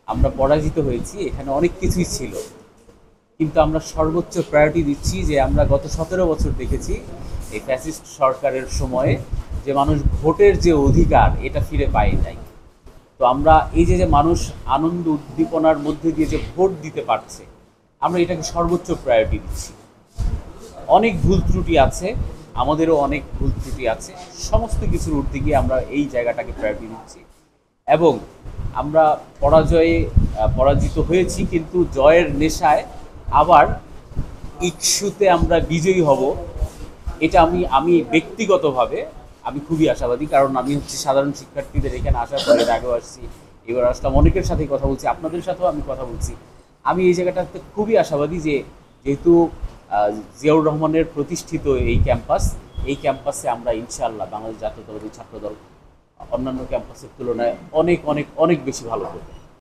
আমরা পরাজিত হয়েছি, এখানে অনেক কিছুই ছিল, কিন্তু আমরা সর্বোচ্চ প্রায়োরিটি দিচ্ছি যে আমরা গত 17 বছর দেখেছি এই ফ্যাসিস্ট সরকারের সময়ে যে মানুষ ভোটের যে অধিকার এটা ফিরে পায় নাই। তো আমরা এই যে যে মানুষ আনন্দ উদ্দীপনার মধ্যে দিয়ে যে ভোট দিতে পারছে, আমরা এটাকে সর্বোচ্চ প্রায়োরিটি দিচ্ছি। অনেক ভুল ত্রুটি আছে, আমাদেরও অনেক ভুল ত্রুটি আছে, সমস্ত কিছুর ঊর্ধ্বে গিয়ে আমরা এই জায়গাটাকে প্রায়োরিটি দিচ্ছি। এবং আমরা পরাজিত হয়েছি, কিন্তু জয়ের নেশায় আবার ইস্যুতে আমরা বিজয়ী হব, এটা আমি ব্যক্তিগতভাবে আমি খুবই আশাবাদী। কারণ আমি হচ্ছে সাধারণ শিক্ষার্থীদের এখানে আসার পরে এর আগেও আসছি, এবার আসলাম, অনেকের সাথেই কথা বলছি, আপনাদের সাথেও আমি কথা বলছি। আমি এই জায়গাটাতে খুবই আশাবাদী যে যেহেতু জিয়াউর রহমানের প্রতিষ্ঠিত এই ক্যাম্পাসে আমরা ইনশাআল্লাহ বাংলাদেশ জাতীয়তাবাদী ছাত্রদল অন্যান্য ক্যাম্পাসের তুলনায় অনেক অনেক অনেক বেশি ভালো করব।